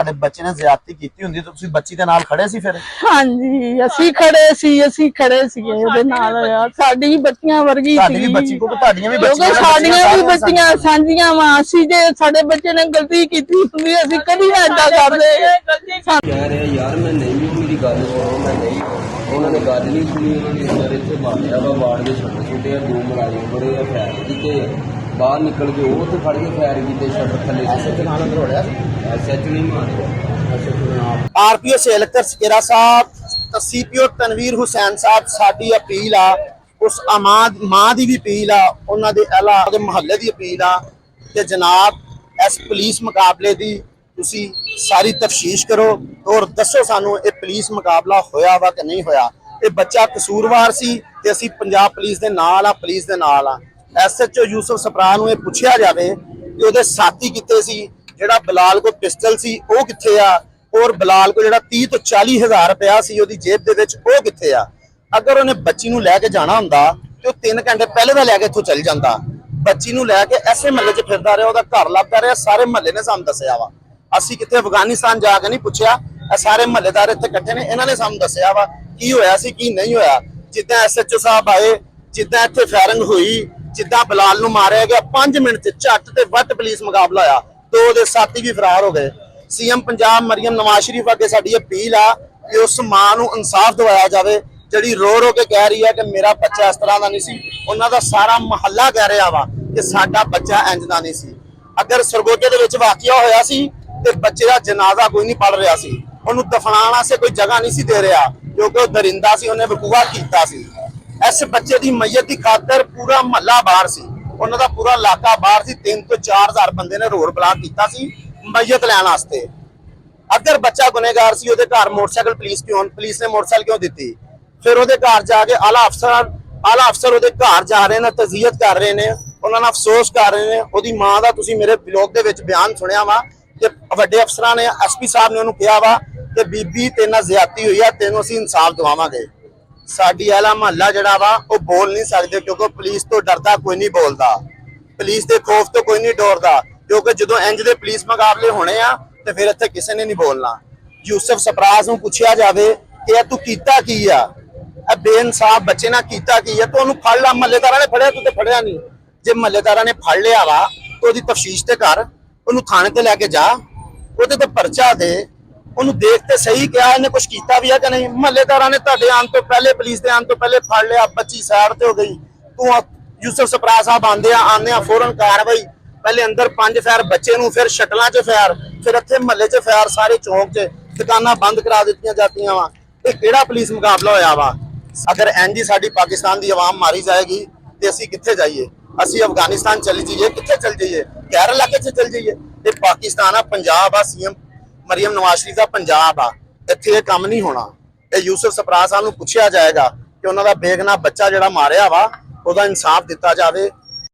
ਤੁਹਾਡੇ ਬੱਚੇ ਨੇ ਜ਼ਿਆਦਤੀ ਕੀਤੀ ਹੁੰਦੀ ਤਾਂ ਤੁਸੀਂ ਬੱਚੀ ਦੇ ਨਾਲ ਖੜੇ ਸੀ ਫਿਰ? ਹਾਂਜੀ ਅਸੀਂ ਖੜੇ ਸੀਗੇ ਉਹਦੇ ਨਾਲ। ਸਾਡੀ ਵੀ ਬੱਚੀਆਂ ਵਰਗੀ ਤੁਹਾਡੀ ਵੀ ਬੱਚੀ ਕੋ ਤੁਹਾਡੀਆਂ ਵੀ ਬੱਚੀਆਂ ਸਾਡੀਆਂ ਵੀ ਬੱਚੀਆਂ ਸਾਂਝੀਆਂ ਵਾ। ਅਸੀਂ ਜੇ ਸਾਡੇ ਬੱਚੇ ਨੇ ਗਲਤੀ ਕੀਤੀ ਹੁੰਦੀ ਅਸੀਂ ਕਦੀ ਨਾ ਏਦਾਂ ਕਰਦੇ। ਕਹਿ ਰਹੇ ਯਾਰ ਮੈਂ ਨਹੀਂ ਹੂੰ, ਮੇਰੀ ਗੱਲ ਸੁਣੋ, ਮੈਂ ਨਹੀਂ। ਉਹਨਾਂ ਨੇ ਗੱਲ ਨਹੀਂ ਸੁਣੀ। ਉਹਨਾਂ ਨੇ ਸਰ ਇੱਥੇ ਮਾਰਿਆ ਵਾ, ਵਾਰਡ ਦੇ ਛੋਟੇ ਛੋਟੇ ਆ, 2 ਮੁਲਾਜ਼ਮ ਬੜੇ ਆ, ਫੈਰ ਕੀਤੇ ਬਾਹਰ ਨਿਕਲ ਕੇ ਉਹ ਤੇ ਫੜ ਕੇ ਫੈਰ ਕੀਤੇ ਸ਼ਟਰ ਥੱਲੇ। ਐਸਐਚ ਨਾਲ ਅੰਦਰ ਹੋੜਿਆ, ਐਸਐਚ ਨਹੀਂ ਮਾਰਿਆ। ਆਰਪੀਓ ਸੇਲਕਰ ਸਕੇਰਾ ਸਾਹਿਬ, ਸੀਪੀਓ ਤਨਵੀਰ ਹੁਸੈਨ ਸਾਹਿਬ, ਸਾਡੀ ਅਪੀਲ ਆ, ਉਸ ਮਾਂ ਦੀ ਵੀ ਅਪੀਲ ਆ, ਉਹਨਾਂ ਦੇ ਅਲਾ ਦੇ ਮੁਹੱਲੇ ਦੀ ਅਪੀਲ ਆ ਕਿ ਜਨਾਬ ਇਸ ਪੁਲਿਸ ਮੁਕਾਬਲੇ ਦੀ ਤੁਸੀਂ ਸਾਰੀ ਤਫਤੀਸ਼ ਕਰੋ ਔਰ ਦੱਸੋ ਸਾਨੂੰ ਇਹ ਪੁਲਿਸ ਮੁਕਾਬਲਾ ਹੋਇਆ ਵਾ ਕਿ ਨਹੀਂ ਹੋਇਆ। ਇਹ ਬੱਚਾ ਕਸੂਰਵਾਰ ਸੀ ਤੇ ਅਸੀਂ ਪੰਜਾਬ ਪੁਲਿਸ ਦੇ ਨਾਲ ਆ, ਪੁਲਿਸ ਦੇ ਨਾਲ ਆ। ਐਸਐਚਓ ਯੂਸਫ ਸਪਰਾ ਨੂੰ ਇਹ ਪੁੱਛਿਆ ਜਾਵੇ ਕਿ ਉਹਦੇ ਸਾਥੀ ਕਿੱਥੇ ਸੀ, ਜਿਹੜਾ ਬਲਾਲ ਕੋ ਪਿਸਟਲ ਸੀ ਉਹ ਕਿੱਥੇ ਆ, ਔਰ ਬਲਾਲ ਕੋ ਜਿਹੜਾ 30 ਤੋਂ 40 ਹਜ਼ਾਰ ਰੁਪਇਆ ਸੀ ਉਹਦੀ ਜੇਬ ਦੇ ਵਿੱਚ ਉਹ ਕਿੱਥੇ ਆ। ਅਗਰ ਉਹਨੇ ਬੱਚੀ ਨੂੰ ਲੈ ਕੇ ਜਾਣਾ ਹੁੰਦਾ ਤੇ ਉਹ 3 ਘੰਟੇ ਪਹਿਲੇ ਦਾ ਲੈ ਕੇ ਇੱਥੋਂ ਚੱਲ ਜਾਂਦਾ। ਬੱਚੀ ਨੂੰ ਲੈ ਕੇ ਐਸੇ ਮਹੱਲੇ 'ਚ ਫਿਰਦਾ ਰਿਹਾ, ਉਹਦਾ ਘਰ ਲੱਭਦਾ ਰਿਹਾ, ਸਾਰੇ ਮਹੱਲੇ ਨੇ ਸਾਨੂੰ ਦੱਸਿਆ ਵਾ। ਅਸੀਂ ਕਿਤੇ ਅਫਗਾਨਿਸਤਾਨ ਜਾ ਕੇ ਨਹੀਂ ਪੁੱਛਿਆ, ਇਹ ਸਾਰੇ ਮਹੱਲੇਦਾਰ ਇੱਥੇ ਇਕੱਠੇ ਨੇ, ਇਹਨਾਂ ਨੇ ਸਾਨੂੰ ਦੱਸਿਆ ਵਾ ਕੀ ਹੋਇਆ ਸੀ ਕੀ ਨਹੀਂ ਹੋਇਆ। ਜਿੱਦਾਂ ਐਸਐਚਓ ਸਾਹਿਬ ਆਏ, ਜਿੱਦਾਂ ਇੱਥੇ ਫਾਇਰਿੰਗ ਹੋਈ, ਜਿੱਦਾਂ ਬਲਾਲ ਨੂੰ ਮਾਰਿਆ ਗਿਆ, 5 ਮਿੰਟ 'ਚ ਝੱਟ ਤੇ ਵੱਟ ਪੁਲਿਸ ਮੁਕਾਬਲਾ ਹੋਇਆ, 2 ਦੇ ਸਾਥੀ ਵੀ ਫਰਾਰ ਹੋ ਗਏ। ਸੀਐਮ ਪੰਜਾਬ ਮਰੀਮ ਨਵਾਜ਼ ਸ਼ਰੀਫ ਅੱਗੇ ਸਾਡੀ ਅਪੀਲ ਆ ਕਿ ਉਸ ਮਾਂ ਨੂੰ ਇਨਸਾਫ ਦਿਵਾਇਆ ਜਾਵੇ ਜਿਹੜੀ ਰੋ ਰੋ ਕੇ ਕਹਿ ਰਹੀ ਹੈ ਕਿ ਮੇਰਾ ਬੱਚਾ ਇਸ ਤਰ੍ਹਾਂ ਦਾ ਨਹੀਂ ਸੀ। ਉਹਨਾਂ ਦਾ ਸਾਰਾ ਮੁਹੱਲਾ ਕਹਿ ਰਿਹਾ ਵਾ ਕਿ ਸਾਡਾ ਬੱਚਾ ਇੰਜ ਦਾ ਨਹੀਂ ਸੀ। ਅਗਰ ਸਰਗੋਜੇ ਦੇ ਵਿੱਚ ਵਾਕਿਆ ਹੋਇਆ ਸੀ ਤੇ ਬੱਚੇ ਦਾ ਜਨਾਜ਼ਾ ਕੋਈ ਨਹੀਂ ਪੜ ਰਿਹਾ ਸੀ, ਉਹਨੂੰ ਦਫਨਾਉਣ ਵਾਸਤੇ ਕੋਈ ਜਗ੍ਹਾ ਨਹੀਂ ਸੀ ਦੇ ਰਿਹਾ ਕਿਉਂਕਿ ਉਹ ਦਰਿੰਦਾ ਸੀ, ਉਹਨੇ ਵਕੂਆ ਕੀਤਾ ਸੀ। ਇਸ ਬੱਚੇ ਦੀ ਮਈਅਤ ਦੀ ਖਾਤਰ ਪੂਰਾ ਮਹੱਲਾ ਬਾਹਰ ਸੀ, ਉਹਨਾਂ ਦਾ ਪੂਰਾ ਇਲਾਕਾ ਬਾਹਰ ਸੀ। 3 ਤੋਂ 4000 ਬੰਦੇ ਨੇ ਰੋਡ ਬਲਾਕ ਕੀਤਾ ਸੀ ਮਈਅਤ ਲੈਣ ਵਾਸਤੇ। ਅਗਰ ਬੱਚਾ ਗੁਨੇਗਾਰ ਸੀ, ਉਹਦੇ ਘਰ ਮੋਟਰਸਾਈਕਲ ਪੁਲਿਸ ਨੇ ਮੋਟਰਸਾਈਕਲ ਕਿਉਂ ਦਿੱਤੀ? ਫਿਰ ਉਹਦੇ ਘਰ ਜਾ ਕੇ ਆਲਾ ਅਫਸਰ ਉਹਦੇ ਘਰ ਜਾ ਰਹੇ ਨੇ, ਤਜ਼ੀਅਤ ਕਰ ਰਹੇ ਨੇ, ਉਹਨਾਂ ਨਾਲ ਅਫਸੋਸ ਕਰ ਰਹੇ ਨੇ। ਉਹਦੀ ਮਾਂ ਦਾ ਤੁਸੀਂ ਮੇਰੇ ਬਲੌਗ ਦੇ ਵਿੱਚ ਬਿਆਨ ਸੁਣਿਆ ਵਾ ਕਿ ਵੱਡੇ ਅਫਸਰਾਂ ਨੇ, ਐਸਪੀ ਸਾਹਿਬ ਨੇ ਉਹਨੂੰ ਕਿਹਾ ਵਾ ਕਿ ਬੀਬੀ ਤੇਰੇ ਨਾਲ ਜ਼ਿਆਦਤੀ ਹੋਈ ਆ, ਤੈਨੂੰ ਅਸੀਂ ਇਨਸਾਫ ਦਿਵਾਵਾਂਗੇ। ਸਾਡੀ ਆਲਾ ਮਹੱਲਾ ਜਿਹੜਾ ਵਾ ਉਹ ਬੋਲ ਨਹੀਂ ਸਕਦੇ ਕਿਉਂਕਿ ਪੁਲਿਸ ਤੋਂ ਡਰਦਾ ਕੋਈ ਨਹੀਂ ਬੋਲਦਾ, ਪੁਲਿਸ ਦੇ ਖੌਫ ਤੋਂ ਕੋਈ ਨਹੀਂ ਡਰਦਾ, ਕਿਉਂਕਿ ਜਦੋਂ ਇੰਜ ਦੇ ਪੁਲਿਸ ਮੁਕਾਬਲੇ ਹੋਣੇ ਆ ਤੇ ਫਿਰ ਇੱਥੇ ਕਿਸੇ ਨੇ ਨਹੀਂ ਬੋਲਣਾ। ਯੂਸਫ ਸਪਰਾਸ ਨੂੰ ਪੁੱਛਿਆ ਜਾਵੇ ਕਿ ਇਹ ਤੂੰ ਕੀਤਾ ਕੀ ਆ, ਇਹ ਬੇਇਨਸਾਫ ਬੱਚੇ ਨਾਲ ਕੀਤਾ ਕੀ ਆ, ਤੂੰ ਉਹਨੂੰ ਫੜ ਲਾ। ਮਹੱਲੇਦਾਰਾਂ ਨੇ ਫੜਿਆ, ਤੂੰ ਤੇ ਫੜਿਆ ਨਹੀਂ। ਜੇ ਮਹੱਲੇਦਾਰਾਂ ਨੇ ਫੜ ਲਿਆ ਵਾ ਤਾਂ ਉਹਦੀ ਤਫਤੀਸ਼ ਤੇ ਕਰ, ਉਹਨੂੰ ਥਾਣੇ ਤੇ ਲੈ ਕੇ ਜਾ, ਉਹਦੇ ਤੇ ਪਰਚਾ ਦੇ, ਉਹਨੂੰ ਦੇਖ ਤੇ ਸਹੀ ਕਿਹਾ ਇਹਨੇ ਕੁਝ ਕੀਤਾ ਵੀ ਆ ਕਿ ਨਹੀਂ। ਮਹੱਲੇਦਾਰਾਂ ਨੇ ਤੁਹਾਡੇ ਆਉਣ ਤੋਂ ਪਹਿਲੇ, ਪੁਲਿਸ ਦੇ ਆਉਣ ਤੋਂ ਪਹਿਲੇ ਫੜ ਲਿਆ, ਬੱਚੀ ਸਾਈਡ ਤੇ ਹੋ ਗਈ। ਤੂੰ ਯੂਸਫ ਸਪਰਾ ਸਾਹਿਬ ਆਉਂਦੇ ਆ ਫੌਰਨ ਕਾਰਵਾਈ, ਪਹਿਲੇ ਅੰਦਰ 5 ਫਾਇਰ ਬੱਚੇ ਨੂੰ, ਫਿਰ ਸ਼ਟਲਾਂ 'ਚ ਫਾਇਰ, ਫਿਰ ਇੱਥੇ ਮਹੱਲੇ 'ਚ ਫਾਇਰ, ਸਾਰੇ ਚੌਂਕ 'ਚ ਦੁਕਾਨਾਂ ਬੰਦ ਕਰਾ ਦਿੱਤੀਆਂ ਜਾਂਦੀਆਂ ਵਾ। ਇਹ ਕਿਹੜਾ ਪੁਲਿਸ ਮੁਕਾਬਲਾ ਹੋਇਆ ਵਾ? ਅਗਰ ਐਨਜੀ ਸਾਡੀ ਪਾਕਿਸਤਾਨ ਦੀ ਆਵਾਮ ਮਾਰੀ ਜਾਏਗੀ ਤੇ ਅਸੀਂ ਕਿੱਥੇ ਜਾਈਏ? ਅਸੀਂ ਅਫਗਾਨਿਸਤਾਨ ਚਲੀ ਜਾਈਏ, ਕਿੱਥੇ ਚਲ ਜਾਈਏ? ਗੈਰ ਇਲਾਕੇ 'ਚ ਚਲ ਜਾਈਏ? ਇਹ ਪਾਕਿਸਤਾਨ ਆ, ਪੰਜਾਬ ਆ, ਸੀਐਮ ਮਰੀਮ ਨਵਾਜ਼ ਸ਼ਰੀਫ ਦਾ ਪੰਜਾਬ ਆ, ਇੱਥੇ ਇਹ ਕੰਮ ਨਹੀਂ ਹੋਣਾ। ਇਹ ਯੂਸਫ ਸਪਰਾ ਸਾਹਿਬ ਨੂੰ ਪੁੱਛਿਆ ਜਾਏਗਾ ਕਿ ਉਹਨਾਂ ਦਾ ਬੇਗੁਨਾਹ ਬੱਚਾ ਜਿਹੜਾ ਮਾਰਿਆ ਵਾ ਉਹਦਾ ਇਨਸਾਫ ਦਿੱਤਾ ਜਾਵੇ।